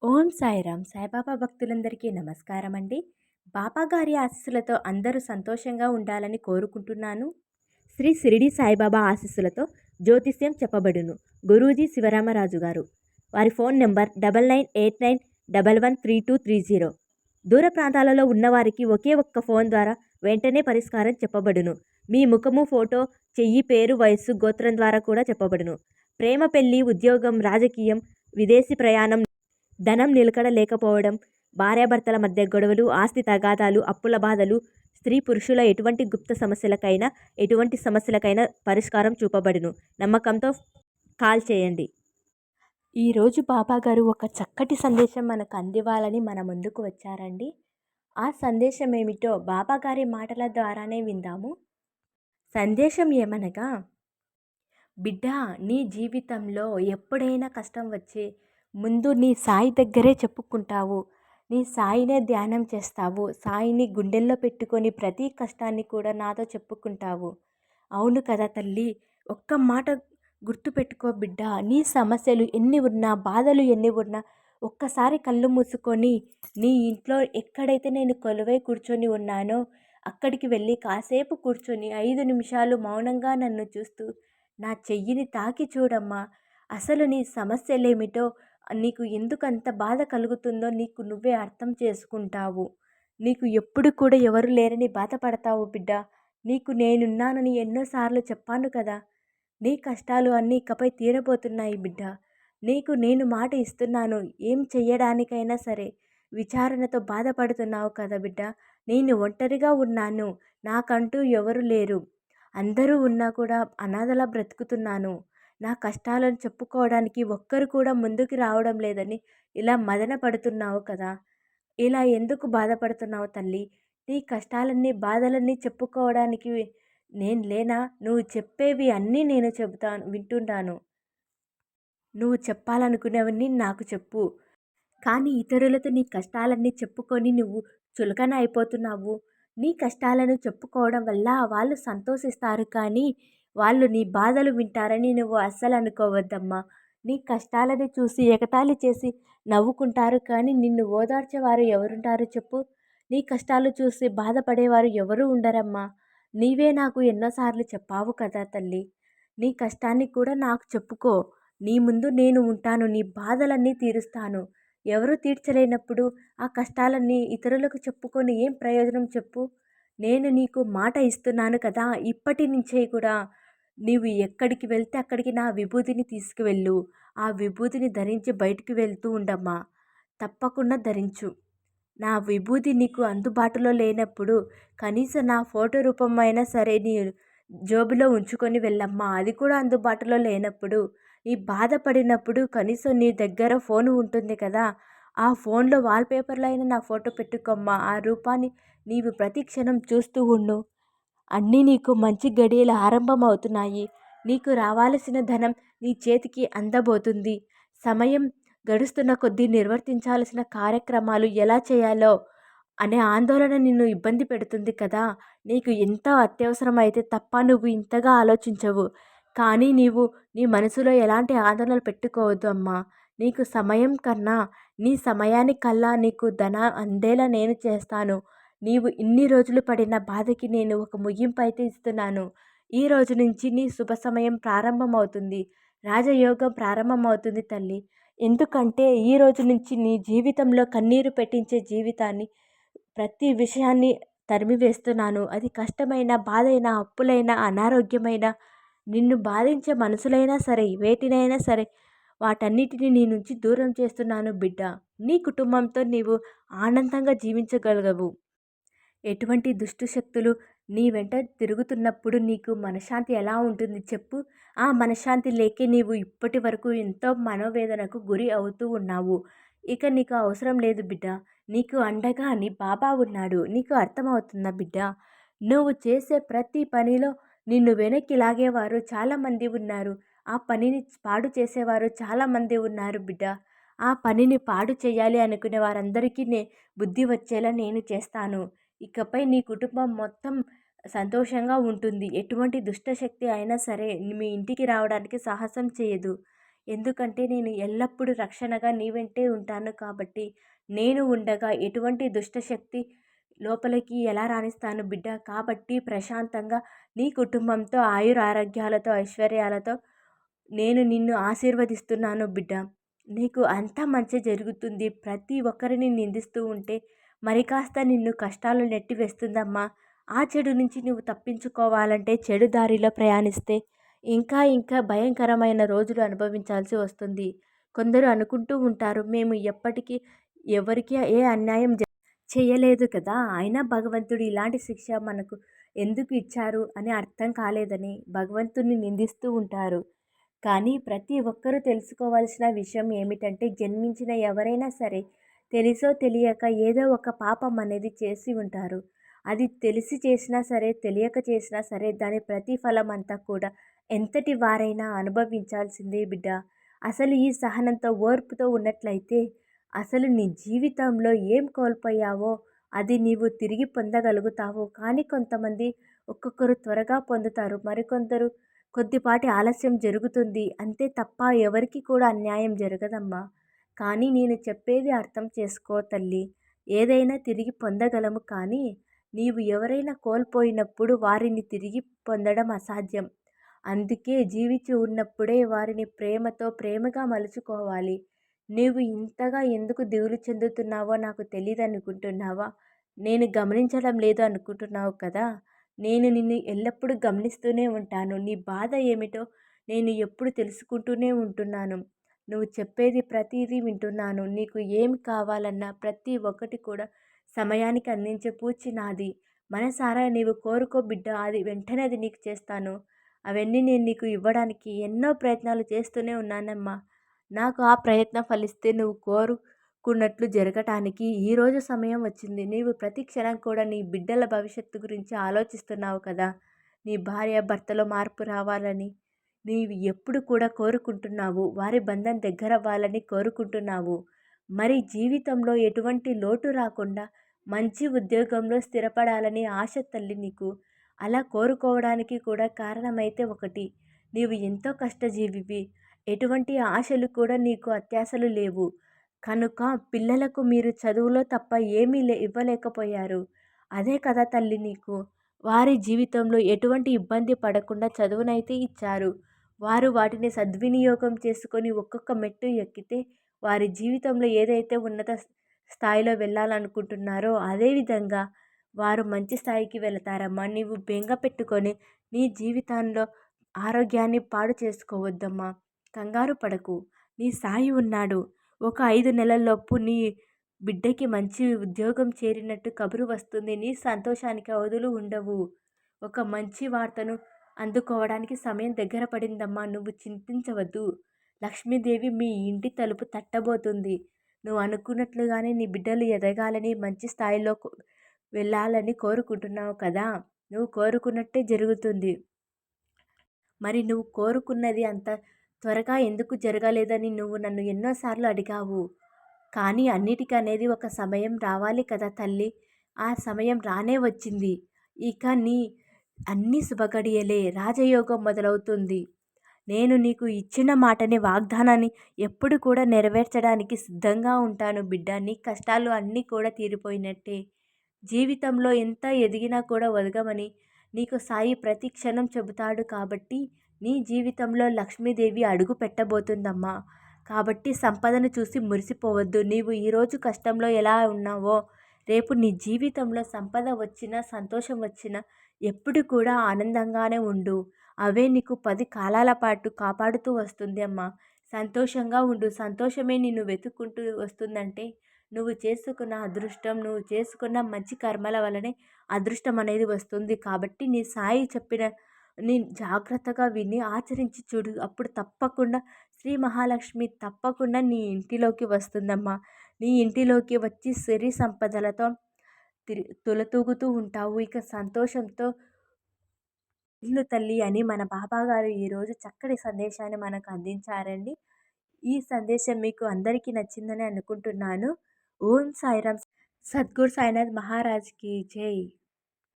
ఓం సాయిరామ్ సాయిబాబా భక్తులందరికీ నమస్కారం అండి. బాబా గారి ఆశీస్సులతో అందరూ సంతోషంగా ఉండాలని కోరుకుంటున్నాను. శ్రీ షిరిడి సాయిబాబా ఆశీస్సులతో జ్యోతిష్యం చెప్పబడును. గురూజీ శివరామరాజు గారు. వారి ఫోన్ నెంబర్ 9989113230. దూర ప్రాంతాలలో ఉన్నవారికి ఒకే ఒక్క ఫోన్ ద్వారా వెంటనే పరిష్కారం చెప్పబడును. మీ ముఖము, ఫోటో, చెయ్యి, పేరు, వయస్సు, గోత్రం ద్వారా కూడా చెప్పబడును. ప్రేమ, పెళ్లి, ఉద్యోగం, రాజకీయం, విదేశీ ప్రయాణం, ధనం నిలకడ లేకపోవడం, భార్యాభర్తల మధ్య గొడవలు, ఆస్తి తగాదాలు, అప్పుల బాధలు, స్త్రీ పురుషుల ఎటువంటి సమస్యలకైనా పరిష్కారం చూపబడును. నమ్మకంతో కాల్ చేయండి. ఈరోజు బాబాగారు ఒక చక్కటి సందేశం మనకు అందివ్వాలని మన ముందుకు వచ్చారండి. ఆ సందేశం ఏమిటో బాబాగారి మాటల ద్వారానే విందాము. సందేశం ఏమనగా, బిడ్డ, నీ జీవితంలో ఎప్పుడైనా కష్టం వచ్చి ముందు నీ సాయి దగ్గరే చెప్పుకుంటావు. నీ సాయినే ధ్యానం చేస్తావు. సాయిని గుండెల్లో పెట్టుకొని ప్రతి కష్టాన్ని కూడా నాతో చెప్పుకుంటావు. అవును కదా తల్లి, ఒక్క మాట గుర్తుపెట్టుకో బిడ్డ. నీ సమస్యలు ఎన్ని ఉన్నా, బాధలు ఎన్ని ఉన్నా, ఒక్కసారి కళ్ళు మూసుకొని నీ ఇంట్లో ఎక్కడైతే నేను కొలువై కూర్చొని ఉన్నానో అక్కడికి వెళ్ళి కాసేపు కూర్చొని 5 నిమిషాలు మౌనంగా నన్ను చూస్తూ నా చెయ్యిని తాకి చూడమ్మా. అసలు నీ సమస్యలేమిటో, నీకు ఎందుకంత బాధ కలుగుతుందో నీకు నువ్వే అర్థం చేసుకుంటావు. నీకు ఎప్పుడు కూడా ఎవరు లేరని బాధపడతావు బిడ్డ. నీకు నేనున్నానని ఎన్నోసార్లు చెప్పాను కదా. నీ కష్టాలు అన్నీ ఇకపై తీరబోతున్నాయి బిడ్డ. నీకు నేను మాట ఇస్తున్నాను. ఏం చెయ్యడానికైనా సరే విచారణతో బాధపడుతున్నావు కదా బిడ్డ. నేను ఒంటరిగా ఉన్నాను. నాకంటూ ఎవరు లేరు. అందరూ ఉన్నా కూడా అనాథలా బ్రతుకుతున్నాను. నా కష్టాలను చెప్పుకోవడానికి ఒక్కరు కూడా ముందుకు రావడం లేదని ఇలా మదన పడుతున్నావు కదా. ఇలా ఎందుకు బాధపడుతున్నావు తల్లి? నీ కష్టాలన్నీ, బాధలన్నీ చెప్పుకోవడానికి నేను లేనా? నువ్వు చెప్పేవి అన్నీ నేను వింటుంటాను. నువ్వు చెప్పాలనుకునేవన్నీ నాకు చెప్పు. కానీ ఇతరులతో నీ కష్టాలన్నీ చెప్పుకొని నువ్వు చులకన అయిపోతున్నావు. నీ కష్టాలను చెప్పుకోవడం వల్ల వాళ్ళు సంతోషిస్తారు, కానీ వాళ్ళు నీ బాధలు వింటారని నువ్వు అస్సలు అనుకోవద్దమ్మా. నీ కష్టాలని చూసి ఎగతాళి చేసి నవ్వుకుంటారు, కానీ నిన్ను ఓదార్చేవారు ఎవరుంటారు చెప్పు? నీ కష్టాలు చూసి బాధపడేవారు ఎవరూ ఉండరమ్మా. నీవే నాకు ఎన్నోసార్లు చెప్పావు కదా తల్లి. నీ కష్టాన్ని కూడా నాకు చెప్పుకో. నీ ముందు నేను ఉంటాను. నీ బాధలన్నీ తీరుస్తాను. ఎవరు తీర్చలేనప్పుడు ఆ కష్టాలన్నీ ఇతరులకు చెప్పుకొని ఏం ప్రయోజనం చెప్పు? నేను నీకు మాట ఇస్తున్నాను కదా, ఇప్పటి నుంచే కూడా నీవు ఎక్కడికి వెళ్తే అక్కడికి నా విభూతిని తీసుకువెళ్ళు. ఆ విభూతిని ధరించి బయటికి వెళ్తూ ఉండమ్మా. తప్పకుండా ధరించు. నా విభూతి నీకు అందుబాటులో లేనప్పుడు కనీసం నా ఫోటో రూపమైనా సరే నీ జోబులో ఉంచుకొని వెళ్ళమ్మా. అది కూడా అందుబాటులో లేనప్పుడు, నీ బాధపడినప్పుడు కనీసం నీ దగ్గర ఫోన్ ఉంటుంది కదా, ఆ ఫోన్లో వాల్పేపర్లో అయినా నా ఫోటో పెట్టుకోమ్మా. ఆ రూపాన్ని నీవు ప్రతి క్షణం చూస్తూ ఉండు. అన్నీ నీకు మంచి గడియలు ఆరంభం అవుతున్నాయి. నీకు రావాల్సిన ధనం నీ చేతికి అందబోతుంది. సమయం గడుస్తున్న కొద్దీ నిర్వర్తించాల్సిన కార్యక్రమాలు ఎలా చేయాలో అనే ఆందోళన నిన్ను ఇబ్బంది పెడుతుంది కదా. నీకు ఎంత అత్యవసరమైతే తప్ప నువ్వు ఇంతగా ఆలోచించవు. కానీ నీవు నీ మనసులో ఎలాంటి ఆందోళనలు పెట్టుకోవద్దు అమ్మా. నీకు సమయం కన్నా నీ సమయానికల్లా నీకు ధన అందేలా నేను చేస్తాను. నీవు ఇన్ని రోజులు పడిన బాధకి నేను ఒక ముగింపు అయితే ఇస్తున్నాను. ఈ రోజు నుంచి నీ శుభ సమయం ప్రారంభమవుతుంది. రాజయోగం ప్రారంభమవుతుంది తల్లి. ఎందుకంటే ఈ రోజు నుంచి నీ జీవితంలో కన్నీరు పెట్టించే జీవితాన్ని, ప్రతి విషయాన్ని తరిమివేస్తున్నాను. అది కష్టమైన, బాధైన, అప్పులైన, అనారోగ్యమైన, నిన్ను బాధించే మనసులైనా సరే, వేటినైనా సరే వాటన్నిటిని నీ నుంచి దూరం చేస్తున్నాను బిడ్డ. నీ కుటుంబంతో నీవు ఆనందంగా జీవించగలగవు. ఎటువంటి దుష్టు శక్తులు నీ వెంట తిరుగుతున్నప్పుడు నీకు మనశ్శాంతి ఎలా ఉంటుంది చెప్పు? ఆ మనశ్శాంతి లేకే నీవు ఇప్పటి వరకు ఎంతో మనోవేదనకు గురి అవుతూ ఉన్నావు. ఇక నీకు అవసరం లేదు బిడ్డ. నీకు అండగా నీ బాబా ఉన్నాడు. నీకు అర్థమవుతుందా బిడ్డ? నువ్వు చేసే ప్రతి పనిలో నిన్ను వెనక్కి లాగేవారు చాలామంది ఉన్నారు. ఆ పనిని పాడు చేసేవారు చాలామంది ఉన్నారు బిడ్డ. ఆ పనిని పాడు చేయాలి అనుకునే వారందరికీ బుద్ధి వచ్చేలా నేను చేస్తాను. ఇకపై నీ కుటుంబం మొత్తం సంతోషంగా ఉంటుంది. ఎటువంటి దుష్టశక్తి అయినా సరే మీ ఇంటికి రావడానికి సాహసం చేయదు. ఎందుకంటే నేను ఎల్లప్పుడూ రక్షణగా నీ వెంటే ఉంటాను కాబట్టి, నేను ఉండగా ఎటువంటి దుష్టశక్తి లోపలికి ఎలా రానిస్తాను బిడ్డ. కాబట్టి ప్రశాంతంగా నీ కుటుంబంతో ఆయురారోగ్యాలతో, ఐశ్వర్యాలతో నేను నిన్ను ఆశీర్వదిస్తున్నాను బిడ్డ. నీకు అంతా మంచే జరుగుతుంది. ప్రతి ఒక్కరిని నిందిస్తూ ఉంటే మరి కాస్త నిన్ను కష్టాలు నెట్టివేస్తుందమ్మా. ఆ చెడు నుంచి నువ్వు తప్పించుకోవాలంటే చెడు దారిలో ప్రయాణిస్తే ఇంకా ఇంకా భయంకరమైన రోజులు అనుభవించాల్సి వస్తుంది. కొందరు అనుకుంటూ ఉంటారు, మేము ఎప్పటికీ ఎవరికీ ఏ అన్యాయం చేయలేదు కదా! అయినా భగవంతుడు ఇలాంటి శిక్ష మనకు ఎందుకు ఇచ్చారు అని అర్థం కాలేదని భగవంతుడిని నిందిస్తూ ఉంటారు. కానీ ప్రతి ఒక్కరూ తెలుసుకోవాల్సిన విషయం ఏమిటంటే, జన్మించిన ఎవరైనా సరే తెలిసో తెలియక ఏదో ఒక పాపం అనేది చేసి ఉంటారు. అది తెలిసి చేసినా సరే, తెలియక చేసినా సరే దాని ప్రతిఫలం అంతా కూడా ఎంతటి వారైనా అనుభవించాల్సిందే బిడ్డ. అసలు ఈ సహనంతో, ఓర్పుతో ఉన్నట్లయితే అసలు నీ జీవితంలో ఏం కోల్పోయావో అది నీవు తిరిగి పొందగలుగుతావు. కానీ కొంతమంది ఒక్కొక్కరు త్వరగా పొందుతారు. మరికొందరు కొద్దిపాటి ఆలస్యం జరుగుతుంది అంతే తప్ప ఎవరికి కూడా అన్యాయం జరగదమ్మా. కానీ నేను చెప్పేది అర్థం చేసుకో తల్లి. ఏదైనా తిరిగి పొందగలము కానీ నీవు ఎవరైనా కోల్పోయినప్పుడు వారిని తిరిగి పొందడం అసాధ్యం. అందుకే జీవించి ఉన్నప్పుడే వారిని ప్రేమగా మలుచుకోవాలి. నీవు ఇంతగా ఎందుకు దిగులు చెందుతున్నావో నాకు తెలీదనుకుంటున్నావా? నేను గమనించడం లేదు అనుకుంటున్నావు కదా! నేను నిన్ను ఎల్లప్పుడూ గమనిస్తూనే ఉంటాను. నీ బాధ ఏమిటో నేను ఎప్పుడు తెలుసుకుంటూనే ఉంటున్నాను. నువ్వు చెప్పేది ప్రతీదీ వింటున్నాను. నీకు ఏమి కావాలన్నా ప్రతి ఒక్కటి కూడా సమయానికి అందించే పూచి నాది. మనసారా నీవు కోరుకో బిడ్డ, అది వెంటనే అది నీకు చేస్తాను. అవన్నీ నేను నీకు ఇవ్వడానికి ఎన్నో ప్రయత్నాలు చేస్తూనే ఉన్నానమ్మా. నాకు ఆ ప్రయత్నం ఫలిస్తే నువ్వు కోరుకున్నట్లు జరగటానికి ఈరోజు సమయం వచ్చింది. నీవు ప్రతి క్షణం కూడా నీ బిడ్డల భవిష్యత్తు గురించి ఆలోచిస్తున్నావు కదా! నీ భార్య భర్తలో మార్పు రావాలని నీవు ఎప్పుడు కూడా కోరుకుంటున్నావు. వారి బంధం దగ్గరవ్వాలని కోరుకుంటున్నావు. మరి జీవితంలో ఎటువంటి లోటు రాకుండా మంచి ఉద్యోగంలో స్థిరపడాలని ఆశ తల్లి నీకు. అలా కోరుకోవడానికి కూడా కారణమైతే ఒకటి, నీవు ఎంతో కష్టజీవివి. ఎటువంటి ఆశలు కూడా నీకు అత్యాశలు లేవు. కనుక పిల్లలకు మీరు చదువులో తప్ప ఏమీ ఇవ్వలేకపోయారు. అదే కదా తల్లి నీకు. వారి జీవితంలో ఎటువంటి ఇబ్బంది పడకుండా చదువునైతే ఇచ్చారు. వారు వాటిని సద్వినియోగం చేసుకొని ఒక్కొక్క మెట్టు ఎక్కితే వారి జీవితంలో ఏదైతే ఉన్నత స్థాయిలో వెళ్ళాలనుకుంటున్నారో అదేవిధంగా వారు మంచి స్థాయికి వెళతారమ్మా. నీవు బెంగ పెట్టుకొని నీ జీవితంలో ఆరోగ్యాన్ని పాడు చేసుకోవద్దమ్మా. కంగారు పడకు. నీ సాయి ఉన్నాడు. ఒక 5 నెలల్లోపు నీ బిడ్డకి మంచి ఉద్యోగం చేరినట్టు కబురు వస్తుంది. నీ సంతోషానికి అవధులు ఉండవు. ఒక మంచి వార్తను అందుకోవడానికి సమయం దగ్గర పడిందమ్మా. నువ్వు చింతించవద్దు. లక్ష్మీదేవి మీ ఇంటి తలుపు తట్టబోతుంది. నువ్వు అనుకున్నట్లుగానే నీ బిడ్డలు ఎదగాలని, మంచి స్థాయిలో వెళ్ళాలని కోరుకుంటున్నావు కదా! నువ్వు కోరుకున్నట్టే జరుగుతుంది. మరి నువ్వు కోరుకున్నది అంత త్వరగా ఎందుకు జరగలేదని నువ్వు నన్ను ఎన్నోసార్లు అడిగావు. కానీ అన్నిటికనేది ఒక సమయం రావాలి కదా తల్లి! ఆ సమయం రానే వచ్చింది. ఇక నీ అన్ని శుభగడియలే. రాజయోగం మొదలవుతుంది. నేను నీకు ఇచ్చిన మాటని, వాగ్దానాన్ని ఎప్పుడు కూడా నెరవేర్చడానికి సిద్ధంగా ఉంటాను బిడ్డ. నీ కష్టాలు అన్నీ కూడా తీరిపోయినట్టే. జీవితంలో ఎంత ఎదిగినా కూడా ఒదగమని నీకు సాయి ప్రతి క్షణం చెబుతాడు కాబట్టి నీ జీవితంలో లక్ష్మీదేవి అడుగు పెట్టబోతుందమ్మా. కాబట్టి సంపదను చూసి మురిసిపోవద్దు. నీవు ఈరోజు కష్టంలో ఎలా ఉన్నావో రేపు నీ జీవితంలో సంపద వచ్చినా, సంతోషం వచ్చినా ఎప్పుడు కూడా ఆనందంగానే ఉండు. అవే నీకు 10 కాలాల పాటు కాపాడుతూ వస్తుంది అమ్మా. సంతోషంగా ఉండు. సంతోషమే నిన్ను వెతుక్కుంటూ వస్తుందంటే నువ్వు చేసుకున్న అదృష్టం, నువ్వు చేసుకున్న మంచి కర్మల వల్లనే అదృష్టం అనేది వస్తుంది. కాబట్టి నీ సాయి చెప్పిన నీ జాగ్రత్తగా విని ఆచరించి చూడు. అప్పుడు తప్పకుండా శ్రీ మహాలక్ష్మి తప్పకుండా నీ ఇంటిలోకి వస్తుందమ్మా. నీ ఇంటిలోకి వచ్చి సిరి సంపదలతో తులతూగుతూ ఉంటావు. ఇక సంతోషంతో ఇల్లు తల్లి అని మన బాబాగారు ఈరోజు చక్కటి సందేశాన్ని మనకు అందించారండి. ఈ సందేశం మీకు అందరికీ నచ్చిందని అనుకుంటున్నాను. ఓం సాయిరామ్. సద్గురు సాయినాథ్ మహారాజ్కి జై.